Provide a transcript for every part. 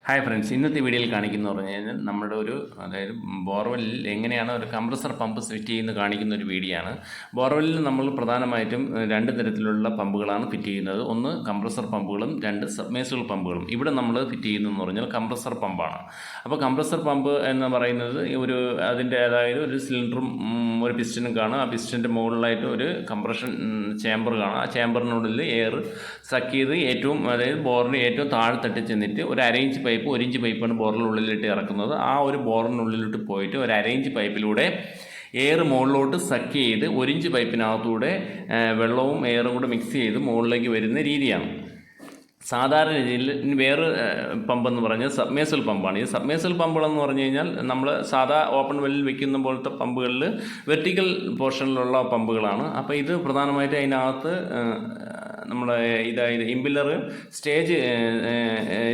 Hi friends, ഇന്നത്തെ വീഡിയോയിൽ കാണിക്കുന്നത് പറഞ്ഞു കഴിഞ്ഞാൽ നമ്മുടെ അതായത് ബോർവെല്ലിൽ എങ്ങനെയാണ് ഒരു കംപ്രസർ പമ്പ് ഫിറ്റ് ചെയ്യുന്നത് കാണിക്കുന്ന ഒരു വീഡിയോ ആണ്. ബോർവെല്ലിൽ നമ്മൾ പ്രധാനമായിട്ടും രണ്ട് തരത്തിലുള്ള പമ്പുകളാണ് ഫിറ്റ് ചെയ്യുന്നത്. ഒന്ന് കംപ്രസർ പമ്പുകളും രണ്ട് സബ്മേഴ്സിബിൾ പമ്പുകളും. ഇവിടെ നമ്മൾ ഫിറ്റ് ചെയ്യുന്നതെന്ന് പറഞ്ഞാൽ കംപ്രസർ പമ്പാണ്. അപ്പോൾ കംപ്രസർ പമ്പ് എന്ന് പറയുന്നത് അതിൻ്റെ അതായത് ഒരു സിലിണ്ടറും ഒരു പിസ്റ്റനും കാണും. ആ പിസ്റ്റൻ്റെ മുകളിലായിട്ട് ഒരു കംപ്രഷൻ ചേമ്പർ കാണും. ആ ചേമ്പറിനുള്ളിൽ എയർ സക്ക് ചെയ്ത് അതായത് ബോറിന് ഏറ്റവും താഴെത്തട്ടി ചെന്നിട്ട് ഒരു അരയിഞ്ച് പൈപ്പ് 1 ഇഞ്ച് പൈപ്പാണ് ബോറിനുള്ളിലിട്ട് ഇറക്കുന്നത്. ആ ഒരു ബോറിനുള്ളിലിട്ട് പോയിട്ട് ഒരു അരയിഞ്ച് പൈപ്പിലൂടെ എയർ മുകളിലോട്ട് സക്ക് ചെയ്ത് 1 ഇഞ്ച് പൈപ്പിനകത്തൂടെ വെള്ളവും എയറും കൂടെ മിക്സ് ചെയ്ത് മുകളിലേക്ക് വരുന്ന രീതിയാണ്. സാധാരണ രീതിയിൽ വേറെ പമ്പെന്ന് പറഞ്ഞാൽ സബ്മേഴ്സിബിൾ പമ്പാണ്. ഈ സബ്മേഴ്സിബിൾ പമ്പുകളെന്ന് പറഞ്ഞു കഴിഞ്ഞാൽ നമ്മൾ സാധാ ഓപ്പൺ വെല്ലിൽ വെക്കുന്ന പോലത്തെ പമ്പുകളിൽ വെർട്ടിക്കൽ പോർഷനിലുള്ള പമ്പുകളാണ്. അപ്പോൾ ഇത് പ്രധാനമായിട്ട് അതിനകത്ത് ഇതായത് ഇമ്പില്ലർ സ്റ്റേജ്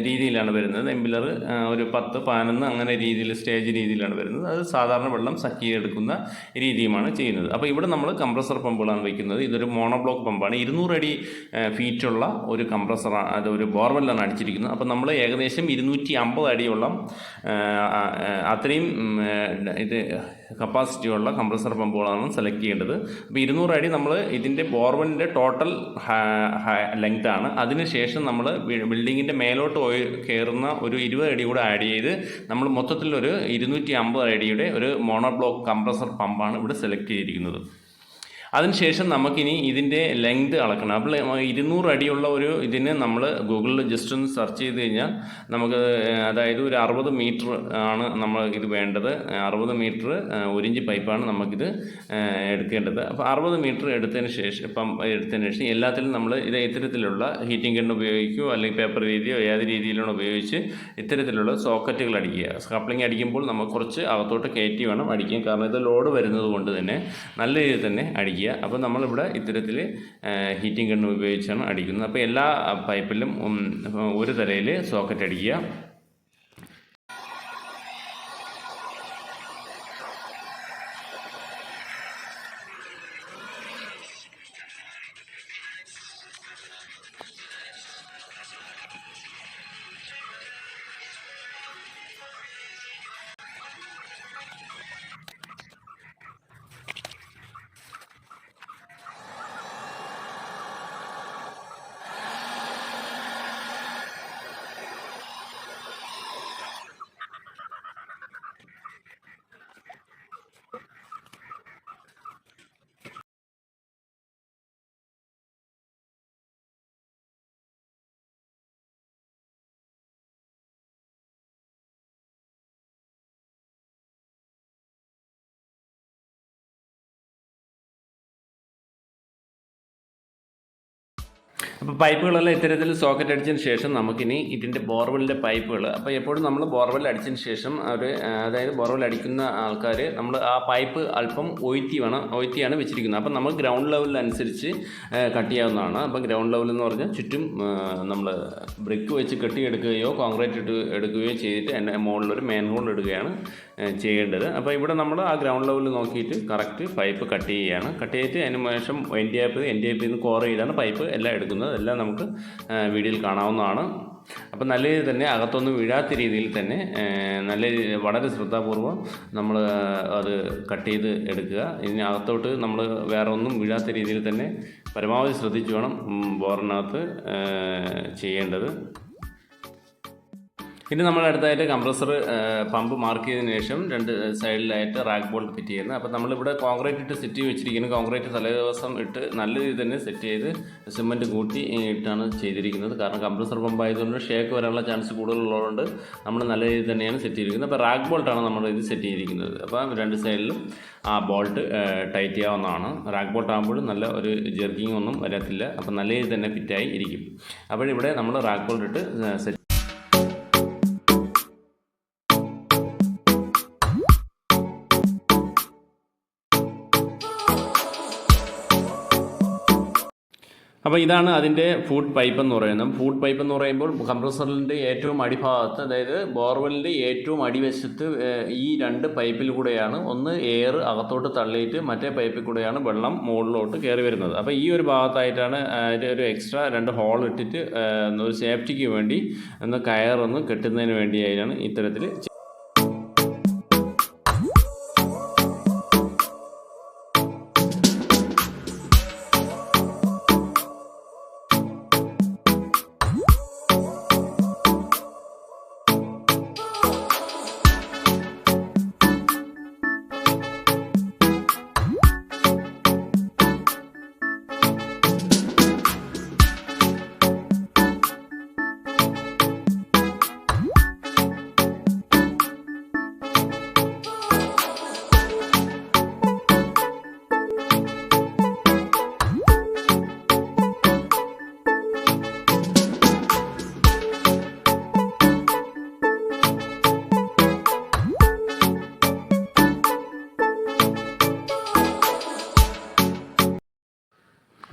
രീതിയിലാണ് വരുന്നത്. ഇമ്പില്ലർ ഒരു 10-11 അങ്ങനെ രീതിയിൽ സ്റ്റേജ് രീതിയിലാണ് വരുന്നത്. അത് സാധാരണ വെള്ളം സക്ക് ചെയ്തെടുക്കുന്ന രീതിയുമാണ് ചെയ്യുന്നത്. അപ്പോൾ ഇവിടെ നമ്മൾ കംപ്രസർ പമ്പുകളാണ് വയ്ക്കുന്നത്. ഇതൊരു മോണോബ്ലോക്ക് പമ്പാണ്. 200 അടി ഫീറ്റുള്ള ഒരു കംപ്രസറാണ്, അത് ഒരു ബോർവെല്ലാണ് അടിച്ചിരിക്കുന്നത്. അപ്പോൾ നമ്മൾ ഏകദേശം 250 അടിയുള്ള അത്രയും കപ്പാസിറ്റിയുള്ള കംപ്രസർ പമ്പുകളാണ് സെലക്ട് ചെയ്യേണ്ടത്. അപ്പോൾ 200 അടി നമ്മൾ ഇതിൻ്റെ ബോർവെല്ലിൻ്റെ ടോട്ടൽ ലെങ്താണ്. അതിനുശേഷം നമ്മൾ ബിൽഡിങ്ങിൻ്റെ മേലോട്ട് കയറുന്ന ഒരു 20 അടി കൂടെ ആഡ് ചെയ്ത് നമ്മൾ മൊത്തത്തിലൊരു 250 അടിയുടെ ഒരു മോണോബ്ലോക്ക് കംപ്രസർ പമ്പാണ് ഇവിടെ സെലക്ട് ചെയ്തിരിക്കുന്നത്. അതിനുശേഷം നമുക്കിനി ഇതിൻ്റെ ലെങ്ത് അളക്കണം. അപ്പോൾ 200 അടിയുള്ള ഇതിന് നമ്മൾ ഗൂഗിളിൽ ജസ്റ്റ് ഒന്ന് സെർച്ച് ചെയ്ത് കഴിഞ്ഞാൽ നമുക്ക് അതായത് ഒരു 60 മീറ്റർ ആണ് നമ്മൾ ഇത് വേണ്ടത്. 60 മീറ്റർ 1 ഇഞ്ച് പൈപ്പാണ് നമുക്കിത് എടുക്കേണ്ടത്. അപ്പോൾ 60 മീറ്റർ എടുത്തതിന് ശേഷം എല്ലാത്തിലും നമ്മൾ ഇത് ഇത്തരത്തിലുള്ള ഹീറ്റിംഗ് ഗൺ ഉപയോഗിക്കുകയോ അല്ലെങ്കിൽ പേപ്പർ രീതിയോ ഏത് രീതിയിലാണ് ഉപയോഗിച്ച് ഇത്തരത്തിലുള്ള സോക്കറ്റുകൾ അടിക്കുക. കപ്ലിംഗ് അടിക്കുമ്പോൾ നമുക്ക് കുറച്ച് അകത്തോട്ട് കയറ്റി വേണം അടിക്കാൻ, കാരണം ഇത് ലോഡ് വരുന്നത് കൊണ്ട് തന്നെ നല്ല രീതിയിൽ തന്നെ അടിക്കുക. അപ്പോൾ നമ്മളിവിടെ ഇത്തരത്തിൽ ഹീറ്റിംഗ് ഗണ്ണ് ഉപയോഗിച്ചാണ് അടിക്കുന്നത്. അപ്പോൾ എല്ലാ പൈപ്പിലും ഒരു തലയിൽ സോക്കറ്റ് അടിക്കുക. അപ്പോൾ പൈപ്പുകളെല്ലാം ഇത്തരത്തിൽ സോക്കറ്റ് അടിച്ചതിന് ശേഷം നമുക്കിനി ഇതിൻ്റെ ബോർവെല്ലിൻ്റെ പൈപ്പുകൾ, അപ്പോൾ എപ്പോഴും നമ്മൾ ബോർവെൽ അടിച്ചതിന് ശേഷം അതായത് ബോർവെൽ അടിക്കുന്ന ആൾക്കാർ നമ്മൾ ആ പൈപ്പ് അല്പം ഒഴുത്തിയാണ് വെച്ചിരിക്കുന്നത്. അപ്പോൾ നമ്മൾ ഗ്രൗണ്ട് ലെവലിനനുസരിച്ച് കട്ട് ചെയ്യാവുന്നതാണ്. അപ്പോൾ ഗ്രൗണ്ട് ലെവൽ എന്ന് പറഞ്ഞാൽ ചുറ്റും നമ്മൾ ബ്രിക്ക് വെച്ച് കെട്ടിയെടുക്കുകയോ കോൺക്രീറ്റ് എടുക്കുകയോ ചെയ്തിട്ട് മുകളിലൊരു മെയിൻ ഹോൾ ഇടുകയാണ് ചെയ്യേണ്ടത്. അപ്പോൾ ഇവിടെ നമ്മൾ ആ ഗ്രൗണ്ട് ലെവലിൽ നോക്കിയിട്ട് കറക്റ്റ് പൈപ്പ് കട്ട് ചെയ്യുകയാണ്. കട്ട് ചെയ്തിട്ട് അതിന് ശേഷം N D I P core ചെയ്താണ് പൈപ്പ് എല്ലാം എടുക്കുന്നത്. എല്ലാം നമുക്ക് വീഡിയോയിൽ കാണാവുന്നതാണ്. അപ്പം നല്ല രീതിയിൽ തന്നെ അകത്തൊന്നും വീഴാത്ത രീതിയിൽ തന്നെ വളരെ ശ്രദ്ധാപൂർവം നമ്മൾ അത് കട്ട് ചെയ്ത് എടുക്കുക. ഇതിന് അകത്തോട്ട് നമ്മൾ വേറെ ഒന്നും വീഴാത്ത രീതിയിൽ തന്നെ പരമാവധി ശ്രദ്ധിച്ചു വേണം ബോറിനകത്ത് ചെയ്യേണ്ടത്. പിന്നെ നമ്മൾ അടുത്തായിട്ട് കംപ്രസർ പമ്പ് മാർക്ക് ചെയ്തതിന് ശേഷം 2 സൈഡിലായിട്ട് റാക്ക് ബോൾട്ട് ഫിറ്റ് ചെയ്യുന്നത്. അപ്പോൾ നമ്മളിവിടെ കോൺക്രീറ്റ് ഇട്ട് സെറ്റ് ചെയ്ത് വെച്ചിരിക്കുന്നത്. കോൺക്രീറ്റ് തലേദിവസം ഇട്ട് നല്ല രീതിയിൽ തന്നെ സെറ്റ് ചെയ്ത് സിമൻറ്റ് കൂട്ടി ഇട്ടാണ് ചെയ്തിരിക്കുന്നത്. കാരണം കംപ്രസർ പമ്പ് ആയതുകൊണ്ട് ഷേക്ക് വരാനുള്ള ചാൻസ് കൂടുതലുള്ളതുകൊണ്ട് നമ്മൾ നല്ല രീതിയിൽ തന്നെയാണ് സെറ്റ് ചെയ്തിരിക്കുന്നത്. അപ്പോൾ റാക്ക് ബോൾട്ടാണ് നമ്മൾ ഇത് സെറ്റ് ചെയ്തിരിക്കുന്നത്. അപ്പോൾ 2 സൈഡിലും ആ ബോൾട്ട് ടൈറ്റ് ചെയ്യാവുന്നതാണ്. റാക്ക് ബോൾട്ട് ആകുമ്പോൾ നല്ല ഒരു ജെർക്കിങ് ഒന്നും വരത്തില്ല. അപ്പോൾ നല്ല രീതിയിൽ തന്നെ ഫിറ്റായി ഇരിക്കും. അപ്പോഴിവിടെ നമ്മൾ റാക്ക് ബോൾട്ട് ഇട്ട് സെറ്റ് അപ്പോൾ ഇതാണ് അതിൻ്റെ ഫുഡ് പൈപ്പ് എന്ന് പറയുന്നത്. ഫുഡ് പൈപ്പ് എന്ന് പറയുമ്പോൾ കംപ്രസറിൻ്റെ ഏറ്റവും അടിഭാഗത്ത്, അതായത് ബോർവെല്ലിൻ്റെ ഏറ്റവും അടിവശത്ത് ഈ 2 പൈപ്പിൽ കൂടെയാണ് ഒന്ന് എയർ അകത്തോട്ട് തള്ളിയിട്ട് മറ്റേ പൈപ്പിൽ കൂടെയാണ് വെള്ളം മുകളിലോട്ട് കയറി വരുന്നത്. അപ്പോൾ ഈ ഒരു ഭാഗത്തായിട്ടാണ് ഒരു എക്സ്ട്രാ 2 ഹോൾ ഇട്ടിട്ട് ഒരു സേഫ്റ്റിക്ക് വേണ്ടി ഒന്ന് കയറൊന്ന് കെട്ടുന്നതിന് വേണ്ടിയായാണ് ഇത്തരത്തിൽ.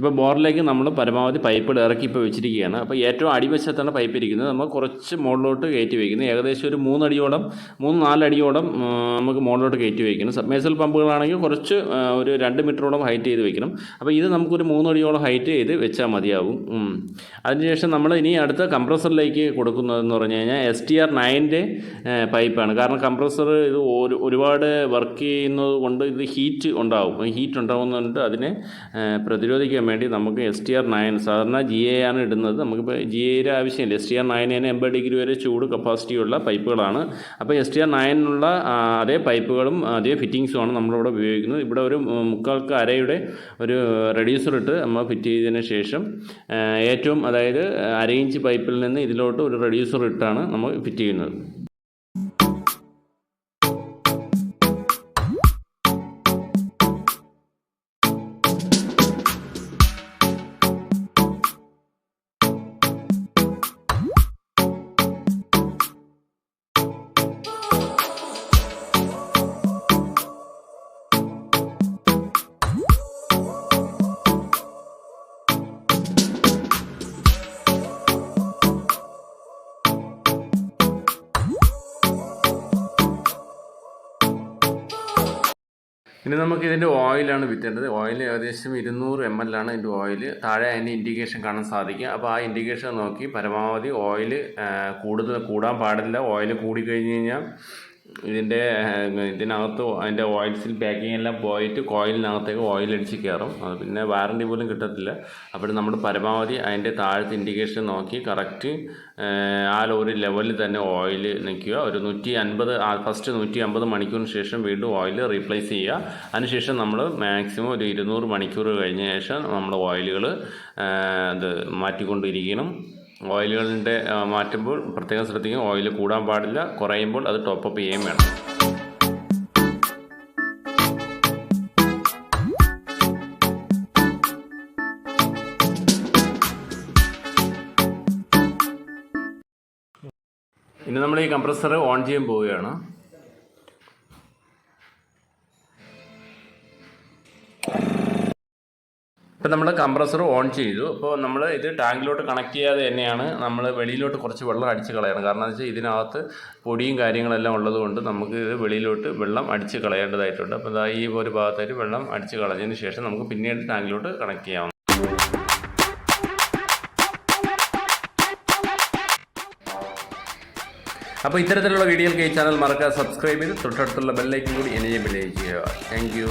ഇപ്പോൾ ബോറിലേക്ക് നമ്മൾ പരമാവധി പൈപ്പുകൾ ഇറക്കി ഇപ്പോൾ വെച്ചിരിക്കുകയാണ്. അപ്പോൾ ഏറ്റവും അടിവശത്താണ് പൈപ്പ് ഇരിക്കുന്നത്. നമ്മൾ കുറച്ച് മുകളിലോട്ട് കയറ്റി വയ്ക്കുന്നത്, ഏകദേശം ഒരു 3 അടിയോളം 3-4 അടിയോളം നമുക്ക് മുകളിലോട്ട് കയറ്റി വയ്ക്കണം. സബ്മേഴ്സൽ പമ്പുകളാണെങ്കിൽ കുറച്ച് ഒരു 2 മീറ്ററോളം ഹൈറ്റ് ചെയ്ത് വെക്കണം. അപ്പോൾ ഇത് നമുക്കൊരു 3 അടിയോളം ഹൈറ്റ് ചെയ്ത് വെച്ചാൽ മതിയാവും. അതിനുശേഷം നമ്മൾ ഇനി അടുത്ത കംപ്രസറിലേക്ക് കൊടുക്കുന്നതെന്ന് പറഞ്ഞു കഴിഞ്ഞാൽ STR9ൻ്റെ പൈപ്പാണ്. കാരണം കംപ്രസർ ഇത് ഒരുപാട് വർക്ക് ചെയ്യുന്നത് കൊണ്ട് ഇത് ഹീറ്റ് ഉണ്ടാകുന്നുണ്ട്. അതിനെ പ്രതിരോധിക്കാൻ വേണ്ടി നമുക്ക് STR9, സാധാരണ GA ആണ് ഇടുന്നത്. നമുക്കിപ്പോൾ GAയുടെ ആവശ്യമില്ല. STR9 80 ഡിഗ്രി വരെ ചൂട് കപ്പാസിറ്റിയുള്ള പൈപ്പുകളാണ്. അപ്പോൾ STR9നുള്ള അതേ പൈപ്പുകളും അതേ ഫിറ്റിങ്സുമാണ് നമ്മളിവിടെ ഉപയോഗിക്കുന്നത്. ഇവിടെ ഒരു 3/4 അരയുടെ ഒരു റെഡ്യൂസർ ഇട്ട് നമ്മൾ ഫിറ്റ് ചെയ്തതിന് ശേഷം ഏറ്റവും, അതായത് 1/2 ഇഞ്ച് പൈപ്പിൽ നിന്ന് ഇതിലോട്ട് ഒരു റെഡ്യൂസർ ഇട്ടാണ് നമ്മൾ ഫിറ്റ് ചെയ്യുന്നത്. ഇനി നമുക്ക് ഇതിൻ്റെ ഓയിലാണ് വിറ്റേണ്ടത്. ഓയിൽ ഏകദേശം 200 ml ആണ് ഇതിൻ്റെ ഓയിൽ. താഴെ അതിൻ്റെ ഇൻഡിക്കേഷൻ കാണാൻ സാധിക്കും. അപ്പോൾ ആ ഇൻഡിക്കേഷൻ നോക്കി പരമാവധി ഓയിൽ കൂടാൻ പാടില്ല. ഓയിൽ കൂടിക്കഴിഞ്ഞ് കഴിഞ്ഞാൽ ഇതിനകത്ത് അതിൻ്റെ ഓയിൽസിൽ പാക്കിംഗ് എല്ലാം പോയിട്ട് കോയിലിനകത്തേക്ക് ഓയിലടിച്ച് കയറും. അത് പിന്നെ വാറണ്ടി പോലും കിട്ടത്തില്ല. അപ്പോൾ നമ്മൾ പരമാവധി അതിൻ്റെ താഴത്തെ ഇൻഡിക്കേഷൻ നോക്കി കറക്റ്റ് ആ ഒരു ലെവലിൽ തന്നെ ഓയിൽ നിൽക്കുക. ഒരു 150 മണിക്കൂറിന് ശേഷം വീണ്ടും ഓയിൽ റീപ്ലേസ് ചെയ്യുക. അതിനുശേഷം നമ്മൾ മാക്സിമം ഒരു 200 മണിക്കൂർ കഴിഞ്ഞ ശേഷം നമ്മൾ ഓയിലുകൾ അത് മാറ്റിക്കൊണ്ടിരിക്കണം. ഓയിലുകളുടെ മാറ്റുമ്പോൾ പ്രത്യേകം ശ്രദ്ധിക്കും. ഓയിൽ കൂടാൻ പാടില്ല. കുറയുമ്പോൾ അത് ടോപ്പപ്പ് ചെയ്യുകയും വേണം. ഇനി നമ്മൾ ഈ കംപ്രസർ ഓൺ ചെയ്യാൻ പോവുകയാണ്. ഇപ്പോൾ നമ്മൾ കംപ്രസർ ഓൺ ചെയ്തു. അപ്പോൾ നമ്മൾ ഇത് ടാങ്കിലോട്ട് കണക്ട് ചെയ്യാതെ തന്നെയാണ് നമ്മൾ വെളിയിലോട്ട് കുറച്ച് വെള്ളം അടിച്ച് കളയണം. കാരണം എന്ന് വെച്ചാൽ ഇതിനകത്ത് പൊടിയും കാര്യങ്ങളെല്ലാം ഉള്ളതുകൊണ്ട് നമുക്ക് ഇത് വെളിയിലോട്ട് വെള്ളം അടിച്ച് കളയേണ്ടതായിട്ടുണ്ട്. അപ്പോൾ ഈ ഒരു ഭാഗത്തായിട്ട് വെള്ളം അടിച്ച് കളഞ്ഞതിന് ശേഷം നമുക്ക് പിന്നീട് ടാങ്കിലോട്ട് കണക്ട് ചെയ്യാം. അപ്പോൾ ഇത്തരത്തിലുള്ള വീഡിയോകൾക്ക് ഈ ചാനൽ മറക്കാതെ സബ്സ്ക്രൈബ് ചെയ്ത് തൊട്ടടുത്തുള്ള ബെല്ലൈക്കൻ കൂടി എനേബിൾ ചെയ്യുക. Thank you.